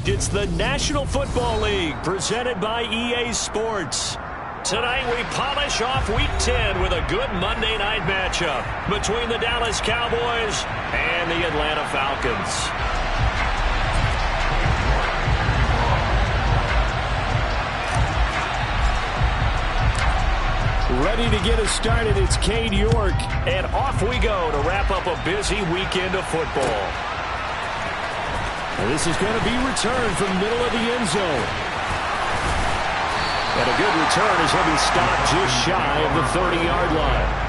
It's the National Football League presented by EA Sports. Tonight we polish off Week 10 with a good Monday night matchup between the Dallas Cowboys and the Atlanta Falcons. Ready to get us started, it's Cade York, and off we go to wrap up a busy weekend of football. And this is going to be returned from the middle of the end zone. And a good return as he'll be stopped just shy of the 30-yard line.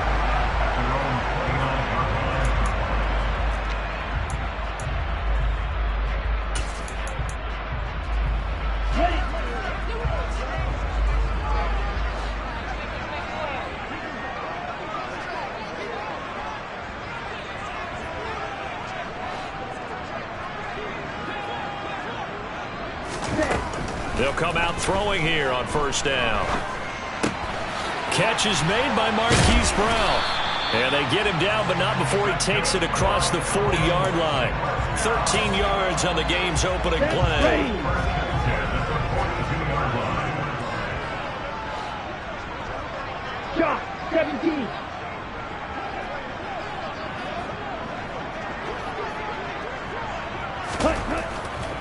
They'll come out throwing here on first down. Catch is made by Marquise Brown. And they get him down, but not before he takes it across the 40-yard line. 13 yards on the game's opening play. Shot, 17.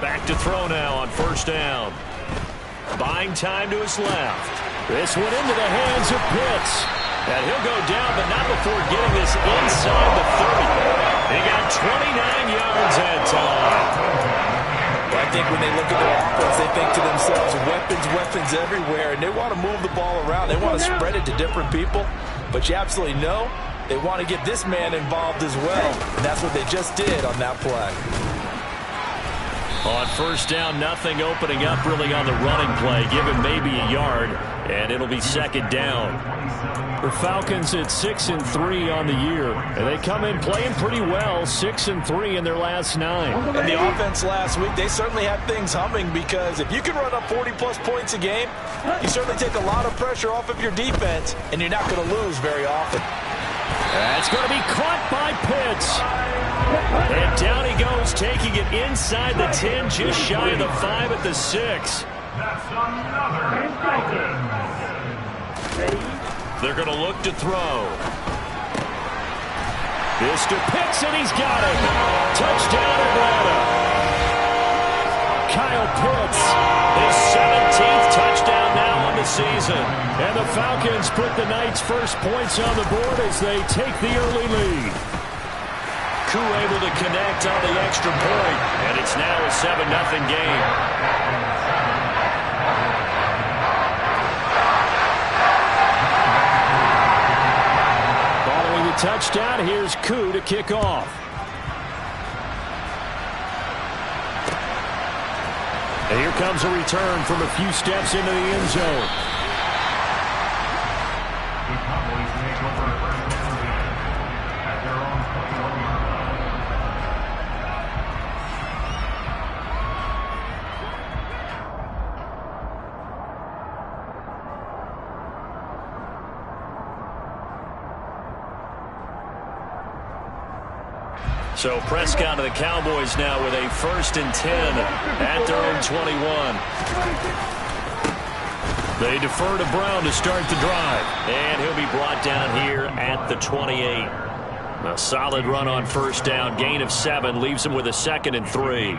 Back to throw now on first down. Buying time to his left. This one into the hands of Pitts. And he'll go down, but not before getting this inside the 30. He got 29 yards that time. I think when they look at their offense, they think to themselves, weapons everywhere, and they want to move the ball around. They want to spread it to different people, but you absolutely know they want to get this man involved as well, and that's what they just did on that play. On first down, nothing opening up really on the running play. Give him maybe a yard, and it'll be second down. The Falcons at 6-3 on the year, and they come in playing pretty well, 6-3 in their last 9. And the offense last week, they certainly had things humming, because if you can run up 40-plus points a game, you certainly take a lot of pressure off of your defense, and you're not going to lose very often. That's going to be caught by Pitts. And down he goes, taking it inside the 10, just shy of the 5 at the 6. They're going to look to throw. This to Pitts, and he's got it. Touchdown, Atlanta. Kyle Pitts, his 17th touchdown now on the season. And the Falcons put the Knights' first points on the board as they take the early lead. Koo able to connect on the extra point, and it's now a 7-0 game. Following the touchdown, here's Koo to kick off. And here comes a return from a few steps into the end zone. So Prescott of the Cowboys now with a 1st and 10 at their own 21. They defer to Brown to start the drive. And he'll be brought down here at the 28. A solid run on first down. Gain of 7 leaves him with a 2nd and 3.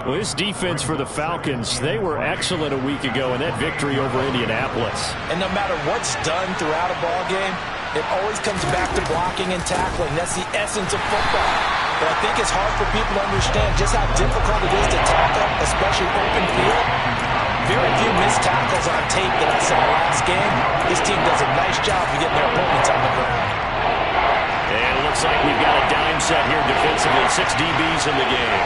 Well, this defense for the Falcons, they were excellent a week ago in that victory over Indianapolis. And no matter what's done throughout a ball game, it always comes back to blocking and tackling. That's the essence of football. But I think it's hard for people to understand just how difficult it is to tackle, especially open field. Very few missed tackles on tape that I saw last game. This team does a nice job of getting their opponents on the ground. And it looks like we've got a dime set here defensively. 6 DBs in the game.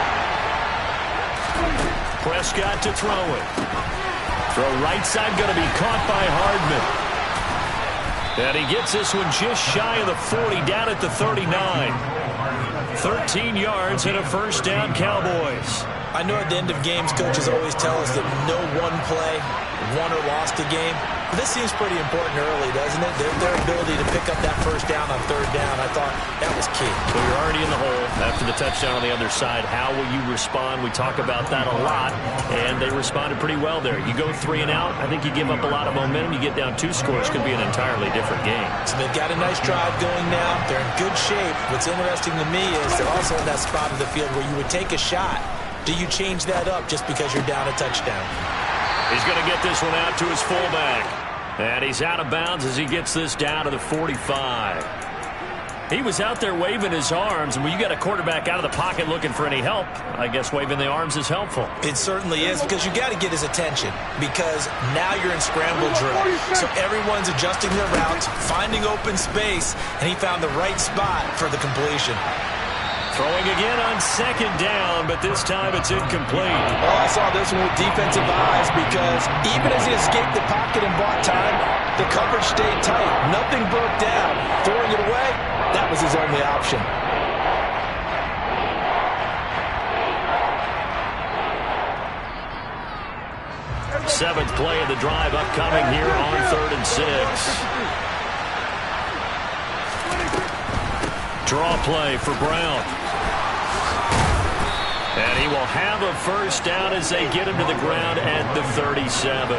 Prescott to throw it. Throw right side going to be caught by Hardman. And he gets this one just shy of the 40, down at the 39. 13 yards and a first down, Cowboys. I know at the end of games, coaches always tell us that no one play won or lost a game. This seems pretty important early, doesn't it? Their ability to pick up that first down on third down, I thought that was key. So you're already in the hole after the touchdown on the other side. How will you respond? We talk about that a lot, and they responded pretty well there. You go 3 and out, I think you give up a lot of momentum. You get down 2 scores, could be an entirely different game. So they've got a nice drive going now. They're in good shape. What's interesting to me is they're also in that spot of the field where you would take a shot. Do you change that up just because you're down a touchdown? He's going to get this one out to his fullback. And he's out of bounds as he gets this down to the 45. He was out there waving his arms, and when you got a quarterback out of the pocket looking for any help, I guess waving the arms is helpful. It certainly is, because you got to get his attention, because now you're in scramble drill. So everyone's adjusting their routes, finding open space, and he found the right spot for the completion. Throwing again on second down, but this time it's incomplete. Oh, I saw this one with defensive eyes, because even as he escaped the pocket and bought time, the coverage stayed tight. Nothing broke down. Throwing it away, that was his only option. Seventh play of the drive upcoming here on 3rd and 6. Draw play for Brown. And he will have a first down as they get him to the ground at the 37.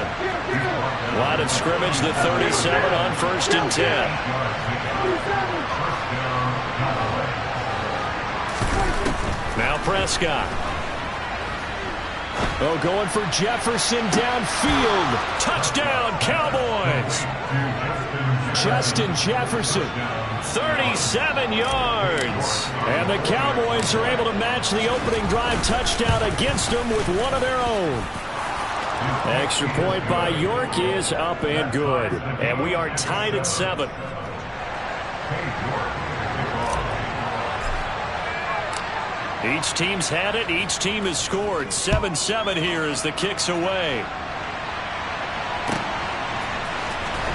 Line of scrimmage, the 37 on 1st and 10. Now Prescott. Oh, going for Jefferson downfield. Touchdown, Cowboys. Justin Jefferson, 37 yards. And the Cowboys are able to match the opening drive touchdown against them with one of their own. Extra point by York is up and good. And we are tied at 7. Each team's had it. Each team has scored. 7-7 here as the kick's away.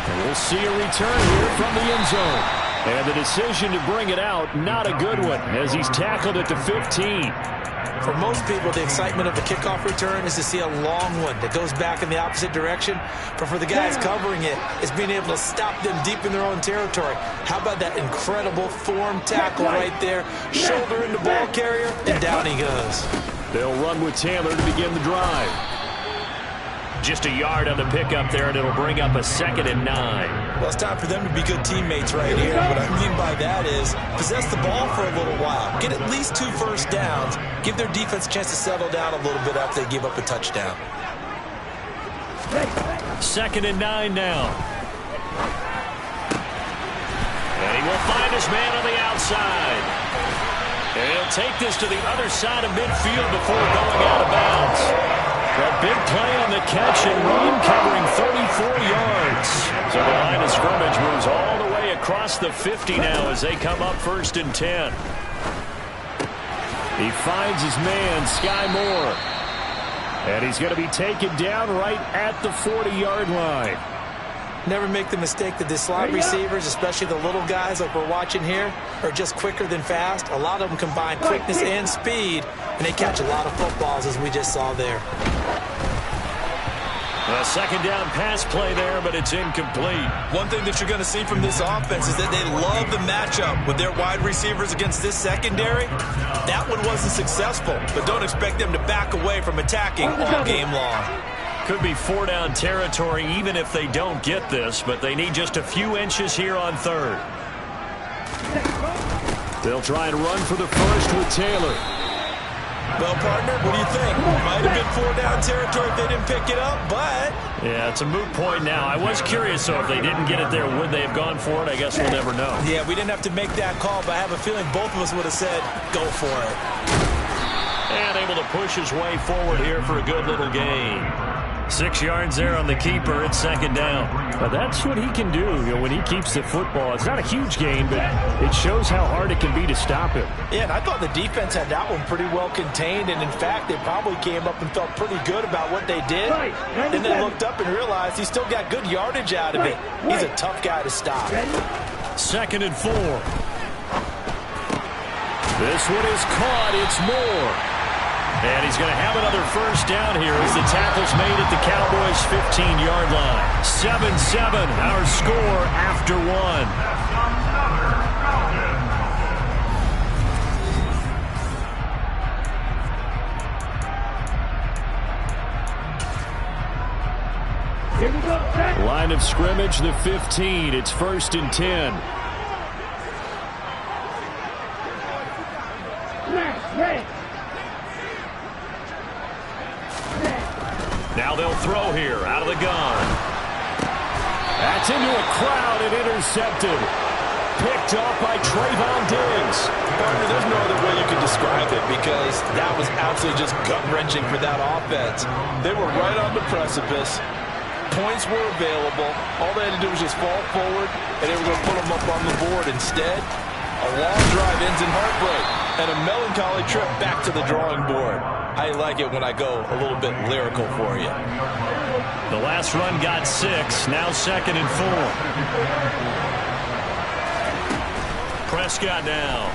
And we'll see a return here from the end zone. And the decision to bring it out, not a good one, as he's tackled at the 15. For most people, the excitement of the kickoff return is to see a long one that goes back in the opposite direction. But for the guys covering it, it's being able to stop them deep in their own territory. How about that incredible form tackle right there? Shoulder in the ball carrier, and down he goes. They'll run with Taylor to begin the drive. Just a yard on the pickup there, and it'll bring up a 2nd and 9. Well, it's time for them to be good teammates right here. What I mean by that is possess the ball for a little while. Get at least 2 first downs. Give their defense a chance to settle down a little bit after they give up a touchdown. 2nd and 9 now. And he will find his man on the outside. And he'll take this to the other side of midfield before going out of bounds. That big play on the catch and run covering 34 yards. So the line of scrimmage moves all the way across the 50 now as they come up 1st and 10. He finds his man, Sky Moore. And he's going to be taken down right at the 40-yard line. Never make the mistake that the slot receivers, especially the little guys like we're watching here, are just quicker than fast. A lot of them combine quickness and speed, and they catch a lot of footballs, as we just saw there. A 2nd down pass play there, but it's incomplete. One thing that you're going to see from this offense is that they love the matchup with their wide receivers against this secondary. That one wasn't successful, but don't expect them to back away from attacking all game long. Could be 4-down territory even if they don't get this, but they need just a few inches here on 3rd. They'll try and run for the first with Taylor. Well, partner, what do you think? Might have been 4-down territory if they didn't pick it up, but... Yeah, it's a moot point now. I was curious, though, if they didn't get it there, would they have gone for it? I guess we'll never know. Yeah, we didn't have to make that call, but I have a feeling both of us would have said, go for it. And able to push his way forward here for a good little gain. 6 yards there on the keeper. It's 2nd down. But that's what he can do, when he keeps the football. It's not a huge gain, but it shows how hard it can be to stop him. Yeah, and I thought the defense had that one pretty well contained, and in fact, they probably came up and felt pretty good about what they did. Then they looked up and realized he still got good yardage out of it. He's a tough guy to stop. 2nd and 4. This one is caught. It's Moore. And he's going to have another first down here as the tackle's made at the Cowboys' 15-yard line. 7-7, our score after one. Line of scrimmage, the 15. It's 1st and 10. Now they'll throw here out of the gun. That's into a crowd and intercepted. Picked off by Trayvon Diggs. Partner, there's no other way you could describe it because that was absolutely just gut-wrenching for that offense. They were right on the precipice. Points were available. All they had to do was just fall forward, and they were going to put them up on the board. Instead, a long drive ends in heartbreak and a melancholy trip back to the drawing board. I like it when I go a little bit lyrical for you. The last run got 6. Now 2nd and 4. Prescott now.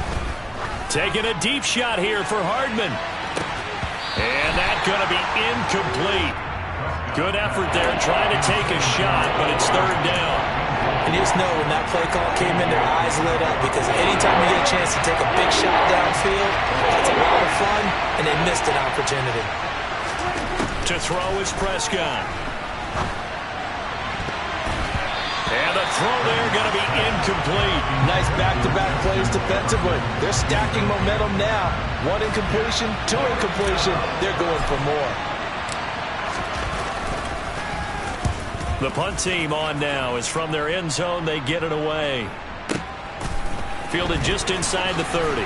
Taking a deep shot here for Hardman. And that's going to be incomplete. Good effort there trying to take a shot, but it's 3rd down. And you just know when that play call came in, their eyes lit up because anytime you get a chance to take a big shot downfield, that's a lot of fun, and they missed an opportunity. To throw is Prescott. And the throw there going to be incomplete. Nice back-to-back plays defensively. They're stacking momentum now. 1 incompletion, 2 incompletion. They're going for more. The punt team on now is from their end zone. They get it away. Fielded just inside the 30.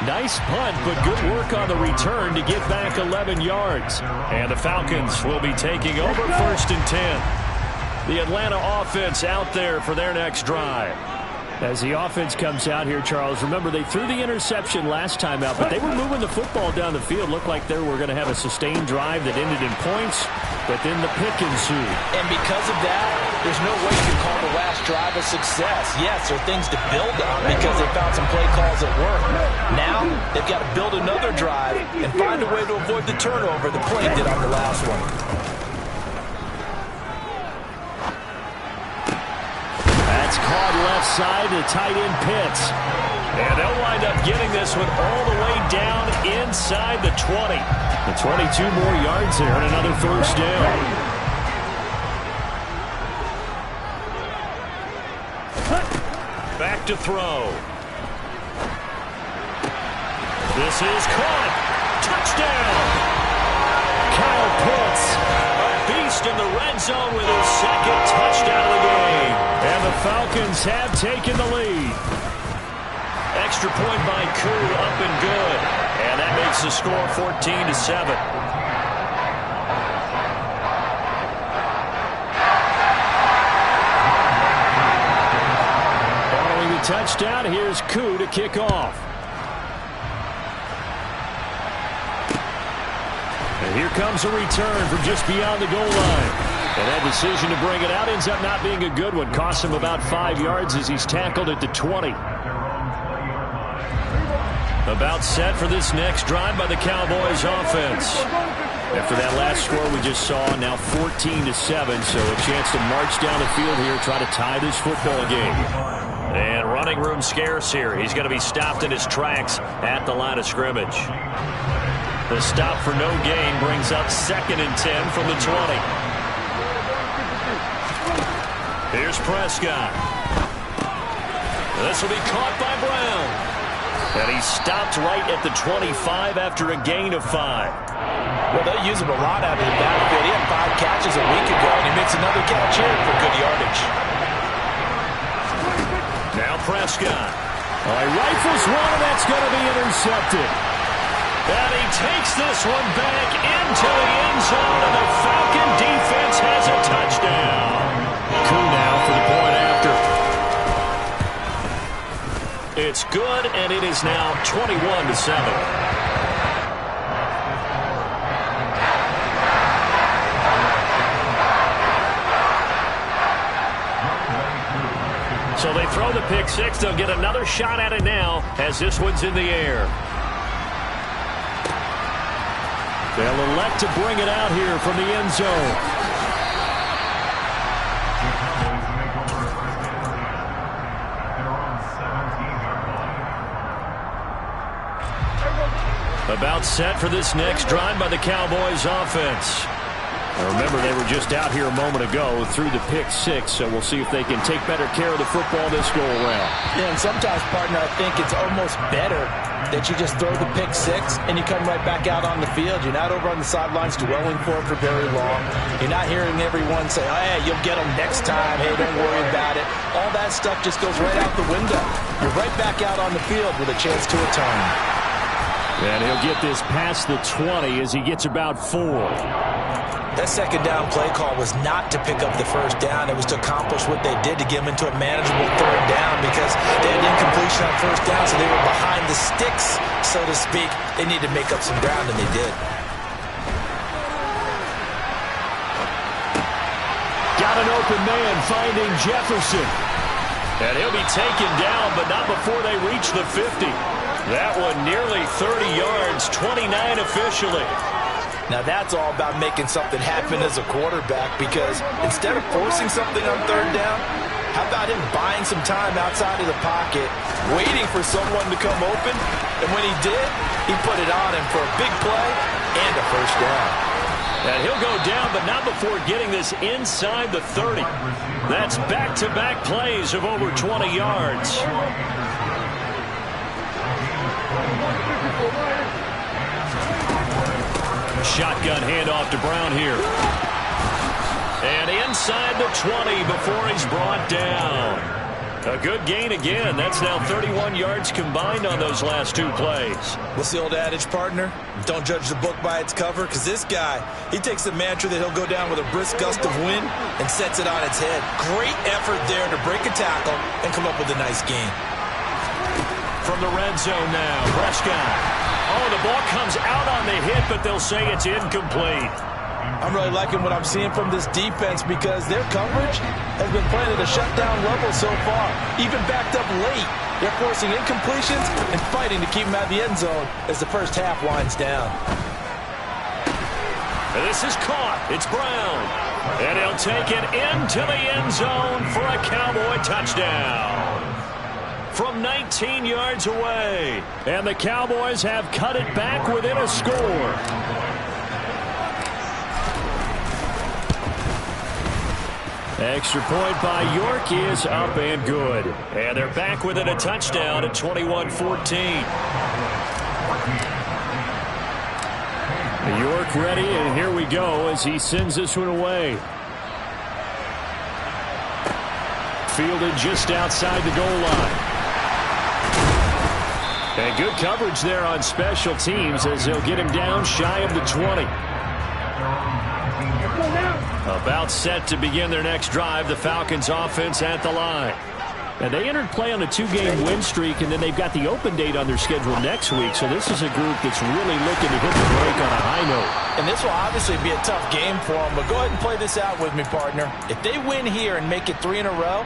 Nice punt, but good work on the return to get back 11 yards. And the Falcons will be taking over 1st and 10. The Atlanta offense out there for their next drive. As the offense comes out here, Charles, remember they threw the interception last time out, but they were moving the football down the field. Looked like they were going to have a sustained drive that ended in points, but then the pick ensued. And because of that, there's no way you can call the last drive a success. Yes, there are things to build on because they found some play calls that work. Now, they've got to build another drive and find a way to avoid the turnover the play did on the last one. That's caught left side to tight end Pitts. And they'll wind up getting this one all the way down inside the 20. The 22 more yards there and another first down. Back to throw. This is caught. Touchdown. Kyle Pitts, a beast in the red zone with his 2nd touchdown of the game. And the Falcons have taken the lead. Extra point by Koo, up and good. And that makes the score 14-7. Following the touchdown, here's Koo to kick off. And here comes a return from just beyond the goal line. And that decision to bring it out ends up not being a good one. Costs him about 5 yards as he's tackled at the 20. About set for this next drive by the Cowboys offense. After that last score we just saw, now 14-7, so a chance to march down the field here, try to tie this football game. And running room scarce here. He's going to be stopped in his tracks at the line of scrimmage. The stop for no gain brings up 2nd and 10 from the 20. Here's Prescott. This will be caught by Brown. And he stopped right at the 25 after a gain of 5. Well, they use him a lot out of the backfield. He had 5 catches a week ago, and he makes another catch here for good yardage. Now Prescott. He rifles one, and that's going to be intercepted. And he takes this one back into the end zone, and the Falcon defense has a touchdown. Koo now for the point after. It's good, and it is now 21-7. So they throw the pick six. They'll get another shot at it now as this one's in the air. They'll elect to bring it out here from the end zone. About set for this next drive by the Cowboys offense. Now remember, they were just out here a moment ago through the pick six, so we'll see if they can take better care of the football this go-around. Yeah, and sometimes, partner, I think it's almost better that you just throw the pick six and you come right back out on the field. You're not over on the sidelines dwelling for it for very long. You're not hearing everyone say, oh, hey, you'll get them next time. Hey, don't worry about it. All that stuff just goes right out the window. You're right back out on the field with a chance to atone. And he'll get this past the 20 as he gets about 4. That second down play call was not to pick up the first down. It was to accomplish what they did to get them into a manageable third down because they had incompletion on first down, so they were behind the sticks, so to speak. They needed to make up some ground, and they did. Got an open man finding Jefferson. And he'll be taken down, but not before they reach the 50. That one nearly 30 yards, 29 officially. Now that's all about making something happen as a quarterback, because instead of forcing something on third down, how about him buying some time outside of the pocket, waiting for someone to come open, and when he did, he put it on him for a big play and a first down. And he'll go down, but not before getting this inside the 30. That's back-to-back plays of over 20 yards. Shotgun handoff to Brown here. And inside the 20 before he's brought down. A good gain again. That's now 31 yards combined on those last 2 plays. What's the old adage, partner? Don't judge the book by its cover, because this guy, he takes the mantra that he'll go down with a brisk gust of wind and sets it on its head. Great effort there to break a tackle and come up with a nice gain. From the red zone now, Prescott. Oh, the ball comes out on the hit, but they'll say it's incomplete. I'm really liking what I'm seeing from this defense because their coverage has been playing at a shutdown level so far. Even backed up late, they're forcing incompletions and fighting to keep them out of the end zone as the first half winds down. And this is caught. It's Brown. And he'll take it into the end zone for a Cowboy touchdown. From 19 yards away. And the Cowboys have cut it back within a score. Extra point by York is up and good. And they're back within a touchdown at 21-14. York ready, and here we go as he sends this one away. Fielded just outside the goal line. And good coverage there on special teams as they'll get him down shy of the 20. About set to begin their next drive, the Falcons offense at the line. And they entered play on a 2-game win streak, and then they've got the open date on their schedule next week. So this is a group that's really looking to hit the break on a high note. And this will obviously be a tough game for them, but go ahead and play this out with me, partner. If they win here and make it 3 in a row,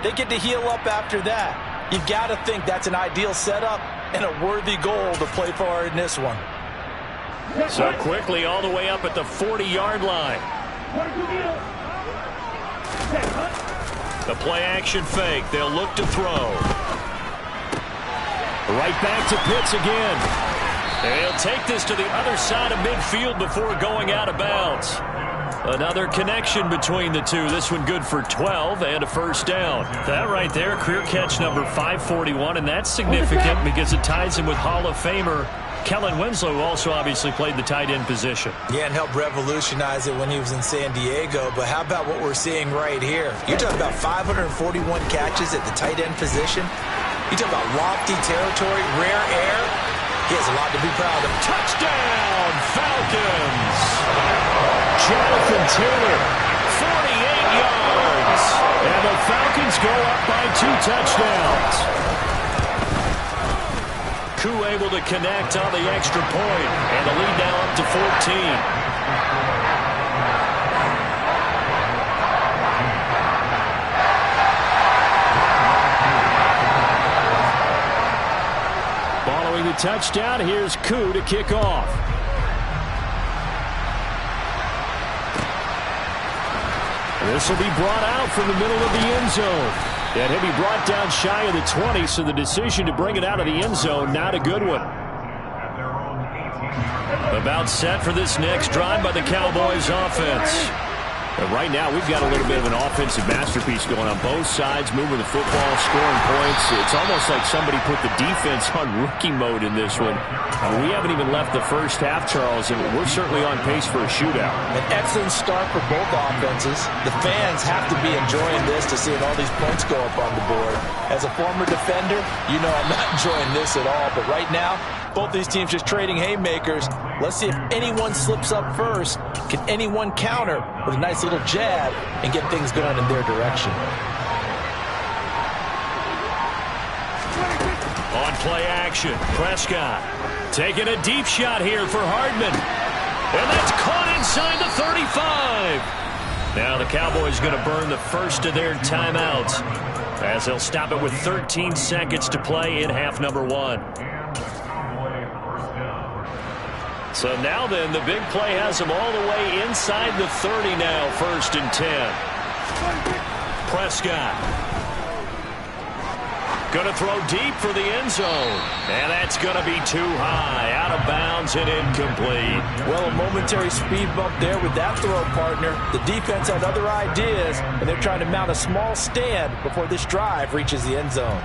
they get to heal up after that. You've got to think that's an ideal setup and a worthy goal to play for in this one. So quickly all the way up at the 40-yard line. The play-action fake. They'll look to throw. Right back to Pitts again. And he'll take this to the other side of midfield before going out of bounds. Another connection between the two. This one good for 12 and a first down. That right there, career catch number 541, and that's significant because it ties him with Hall of Famer Kellen Winslow, who also obviously played the tight end position. Yeah, and helped revolutionize it when he was in San Diego. But how about what we're seeing right here? You're talking about 541 catches at the tight end position. You talk about lofty territory, rare air. He has a lot to be proud of. Touchdown, Falcons! Jonathan Taylor, 48 yards. And the Falcons go up by 2 touchdowns. Koo able to connect on the extra point, and the lead now up to 14. Following the touchdown, here's Koo to kick off. This will be brought out from the middle of the end zone. And he'll be brought down shy of the 20, so the decision to bring it out of the end zone, not a good one. About set for this next drive by the Cowboys offense. And right now, we've got a little bit of an offensive masterpiece going on both sides, moving the football, scoring points. It's almost like somebody put the defense on rookie mode in this one. We haven't even left the first half, Charles, and we're certainly on pace for a shootout. An excellent start for both offenses. The fans have to be enjoying this to seeing all these points go up on the board. As a former defender, you know I'm not enjoying this at all. But right now, both these teams just trading haymakers. Let's see if anyone slips up first. Can anyone counter with a nice little jab and get things going in their direction? On play action, Prescott taking a deep shot here for Hardman. And that's caught inside the 35. Now the Cowboys going to burn the first of their timeouts as they'll stop it with 13 seconds to play in half number 1. So now then, the big play has them all the way inside the 30 now, 1st and 10. Prescott. Going to throw deep for the end zone. And that's going to be too high. Out of bounds and incomplete. Well, a momentary speed bump there with that throw, partner. The defense had other ideas, and they're trying to mount a small stand before this drive reaches the end zone.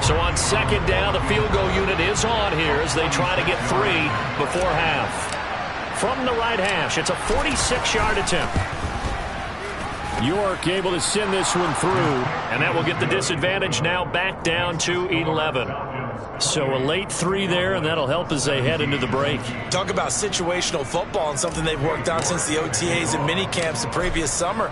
So on 2nd down, the field goal unit is on here as they try to get 3 before half. From the right hash, it's a 46-yard attempt. York able to send this one through, and that will get the disadvantage now back down to 11. So a late 3 there, and that'll help as they head into the break. Talk about situational football and something they've worked on since the OTAs and mini camps the previous summer.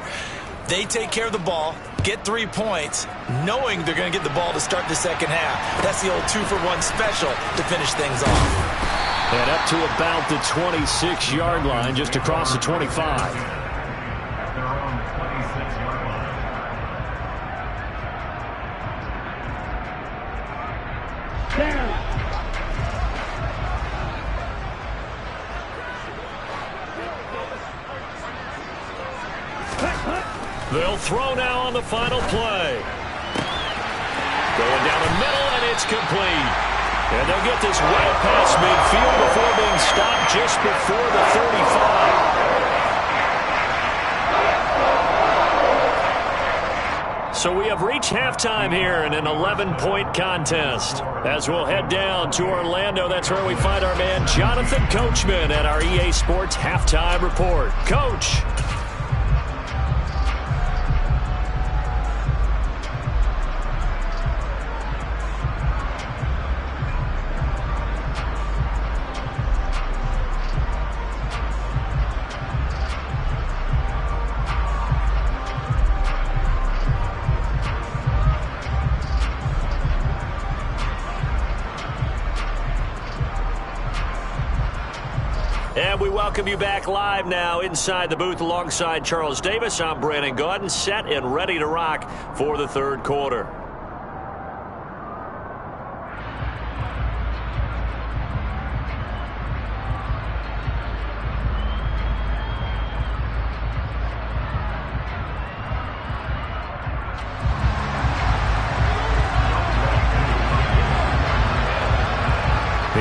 They take care of the ball, get 3 points, knowing they're going to get the ball to start the second half. That's the old 2-for-1 special to finish things off. And up to about the 26-yard line, just across the 25. They'll throw now on the final play. Going down the middle, and it's complete. And they'll get this well past midfield before being stopped just before the 35. So we have reached halftime here in an 11-point contest. As we'll head down to Orlando, that's where we find our man Jonathan Coachman at our EA Sports Halftime Report. Coach. And we welcome you back live now inside the booth alongside Charles Davis. I'm Brandon Gaudin, set and ready to rock for the 3rd quarter.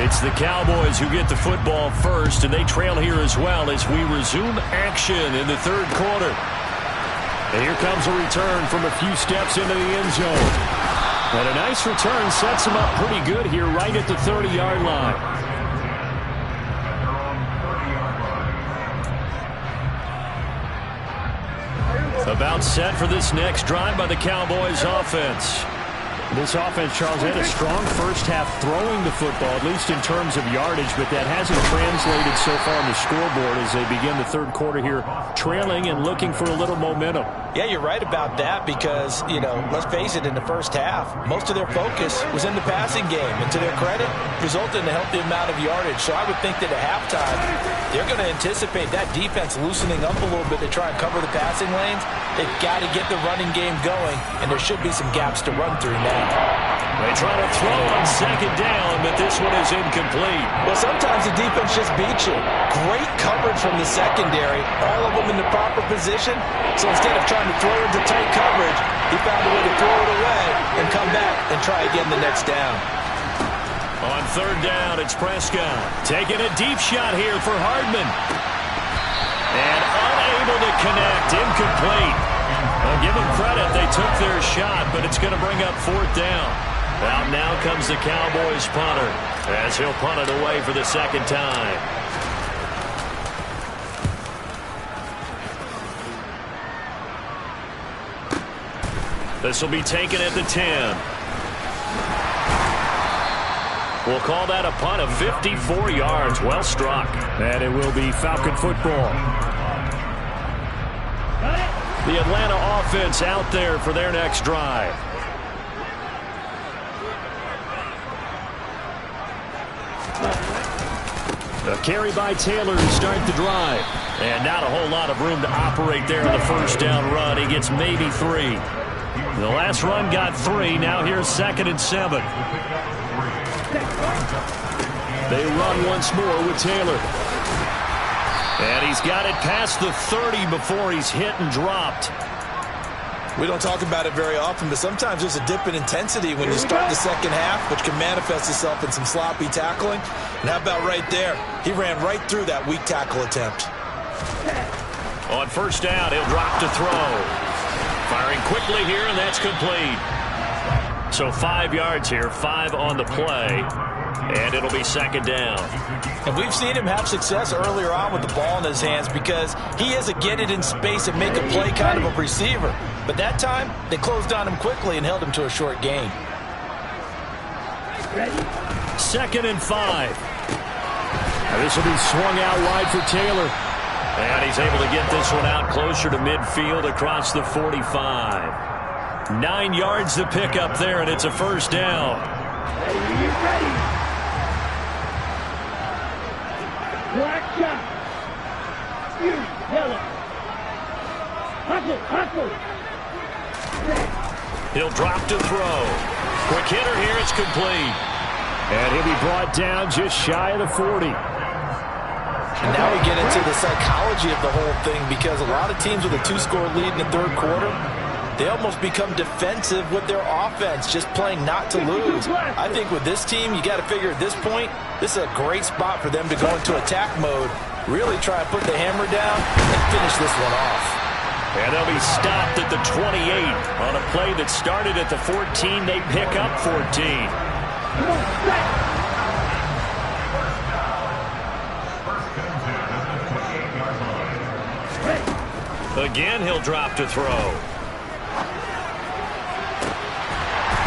It's the Cowboys who get the football first, and they trail here as well as we resume action in the 3rd quarter. And here comes a return from a few steps into the end zone. And a nice return sets them up pretty good here right at the 30-yard line. About set for this next drive by the Cowboys offense. This offense, Charles, had a strong first half throwing the football, at least in terms of yardage, but that hasn't translated so far on the scoreboard as they begin the third quarter here, trailing and looking for a little momentum. Yeah, you're right about that because, let's face it, in the first half, most of their focus was in the passing game. And to their credit, resulted in a healthy amount of yardage. So I would think that at halftime, they're going to anticipate that defense loosening up a little bit to try and cover the passing lanes. They've got to get the running game going, and there should be some gaps to run through now. They try to throw on second down, but this one is incomplete. Well, sometimes the defense just beats you. Great coverage from the secondary, all of them in the proper position. So instead of trying to throw into tight coverage, he found a way to throw it away and come back and try again the next down. On third down, it's Prescott taking a deep shot here for Hardman. And unable to connect, incomplete. Well, give them credit, they took their shot, but it's going to bring up fourth down. Out now comes the Cowboys punter as he'll punt it away for the second time. This will be taken at the 10. We'll call that a punt of 54 yards. Well struck. And it will be Falcon football. The Atlanta offense out there for their next drive. A carry by Taylor to start the drive. And not a whole lot of room to operate there on the first down run. He gets maybe 3. The last run got 3. Now here's 2nd and 7. They run once more with Taylor. And he's got it past the 30 before he's hit and dropped. We don't talk about it very often, but sometimes there's a dip in intensity when you start the second half, which can manifest itself in some sloppy tackling. And how about right there? He ran right through that weak tackle attempt. On first down, he'll drop to throw. Firing quickly here, and that's complete. So 5 yards here, 5 on the play, and it'll be second down. And we've seen him have success earlier on with the ball in his hands because he is a get it in space and make a play kind of a receiver. But that time, they closed on him quickly and held him to a short gain. 2nd and 5. Now this will be swung out wide for Taylor. And he's able to get this one out closer to midfield across the 45. 9 yards to pick up there, and it's a first down. Black shot. You, yellow. Hustle. He'll drop to throw. Quick hitter here, it's complete. And he'll be brought down just shy of the 40. And now we get into the psychology of the whole thing because a lot of teams with a 2-score lead in the third quarter, they almost become defensive with their offense, just playing not to lose. I think with this team, you got to figure at this point, this is a great spot for them to go into attack mode, really try and put the hammer down and finish this one off. And they'll be stopped at the 28 on a play that started at the 14. They pick up 14. Again, he'll drop to throw.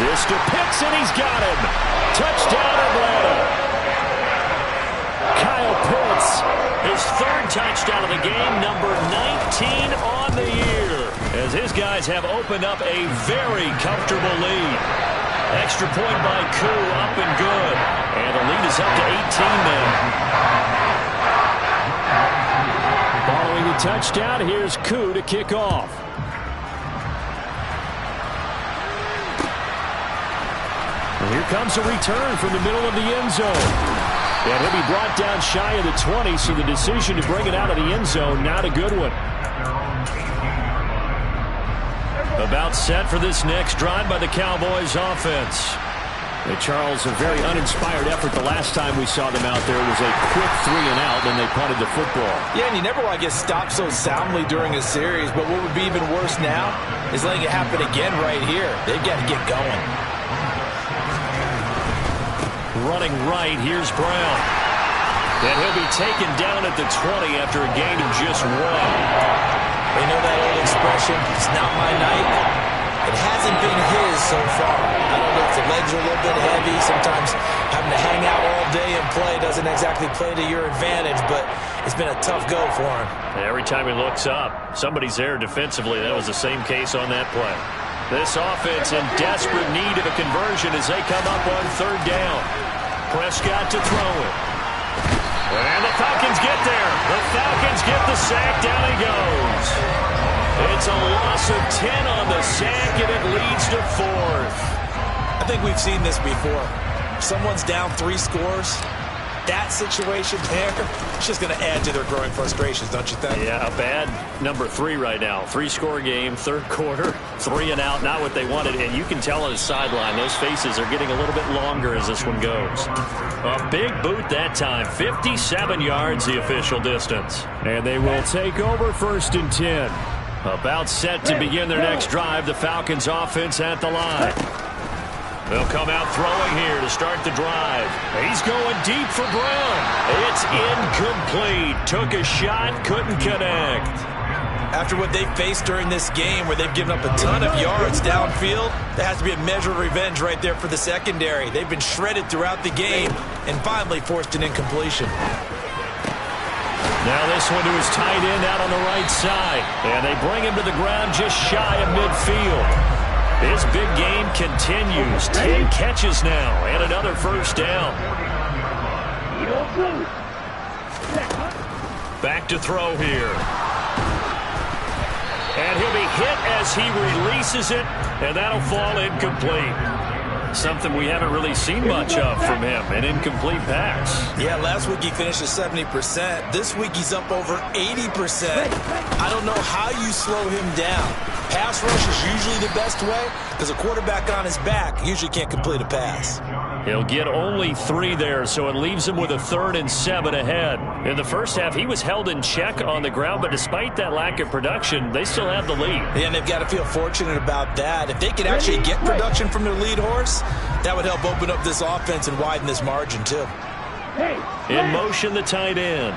This to Pitts, and he's got him. Touchdown, Atlanta. Kyle Pitts, his 3rd touchdown of the game, number 19 on the year, as his guys have opened up a very comfortable lead. Extra point by Koo, up and good. And the lead is up to 18 now. Following the touchdown, here's Koo to kick off. And here comes a return from the middle of the end zone. And he'll be brought down shy of the 20, so the decision to bring it out of the end zone, not a good one. About set for this next drive by the Cowboys offense. And Charles, a very uninspired effort the last time we saw them out there. It was a quick 3 and out, then they punted the football. Yeah, and you never want to get stopped so soundly during a series, but what would be even worse now is letting it happen again right here. They've got to get going. Running right, here's Brown. And he'll be taken down at the 20 after a gain of just 1. You know that old expression, it's not my night? It hasn't been his so far. I don't know if the legs are a little bit heavy. Sometimes having to hang out all day and play doesn't exactly play to your advantage, but it's been a tough go for him. Every time he looks up, somebody's there defensively. That was the same case on that play. This offense in desperate need of a conversion as they come up on third down. Prescott to throw it. And the Falcons get there. The Falcons get the sack. Down he goes. It's a loss of 10 on the sack, and it leads to fourth. I think we've seen this before. Someone's down 3 scores. That situation there, it's just going to add to their growing frustrations, don't you think? Yeah, a bad number 3 right now. 3-score game, third quarter, 3 and out, not what they wanted. And you can tell on the sideline, those faces are getting a little bit longer as this one goes. A big boot that time, 57 yards the official distance. And they will take over first and 10. About set to begin their next drive, the Falcons offense at the line. They'll come out throwing here to start the drive. He's going deep for Brown. It's incomplete. Took a shot, couldn't connect. After what they faced during this game where they've given up a ton of yards downfield, there has to be a measure of revenge right there for the secondary. They've been shredded throughout the game and finally forced an incompletion. Now this one to his tight end out on the right side. And they bring him to the ground just shy of midfield. His big game continues. 10 catches now and another first down. Back to throw here. And he'll be hit as he releases it, and that'll fall incomplete. Something we haven't really seen much of from him, an incomplete pass. Yeah, last week he finished at 70%. This week he's up over 80%. I don't know how you slow him down. Pass rush is usually the best way because a quarterback on his back usually can't complete a pass. He'll get only 3 there, so it leaves him with a 3rd and 7 ahead. In the first half, he was held in check on the ground, but despite that lack of production, they still have the lead. Yeah, and they've got to feel fortunate about that. If they could actually get production from their lead horse, that would help open up this offense and widen this margin, too. In motion, the tight end.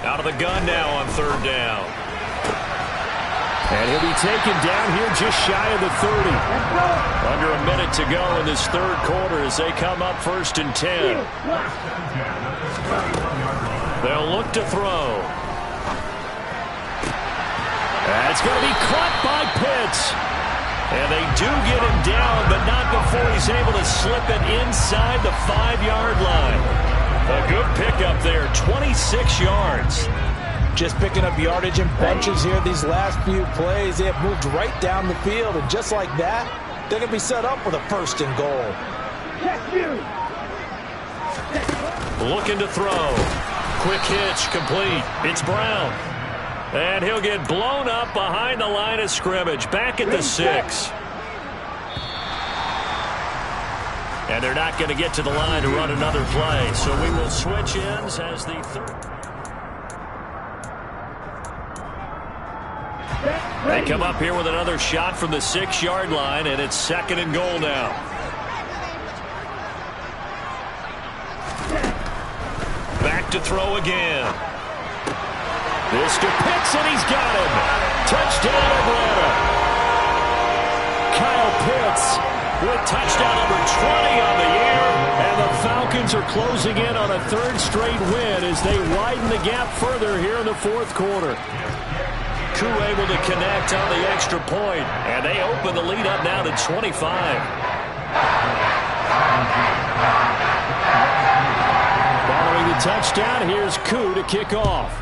Out of the gun now on third down. And he'll be taken down here just shy of the 30. Under a minute to go in this third quarter as they come up first and 10. They'll look to throw. That's going to be caught by Pitts. And they do get him down, but not before he's able to slip it inside the 5-yard line. A good pickup there, 26 yards. Just picking up yardage in bunches here these last few plays. They have moved right down the field, and just like that, they're going to be set up with a 1st and goal. Looking to throw. Quick hitch, complete. It's Brown. And he'll get blown up behind the line of scrimmage, back at the 6. And they're not going to get to the line to run another play, so we will switch ends as the third. They come up here with another shot from the 6-yard line, and it's 2nd and goal now. Back to throw again. This to Pitts, and he's got him. Touchdown, Atlanta. Kyle Pitts with touchdown number 20 on the year, and the Falcons are closing in on a 3rd straight win as they widen the gap further here in the 4th quarter. Koo able to connect on the extra point, and they open the lead up now to 25. Following the touchdown, here's Koo to kick off.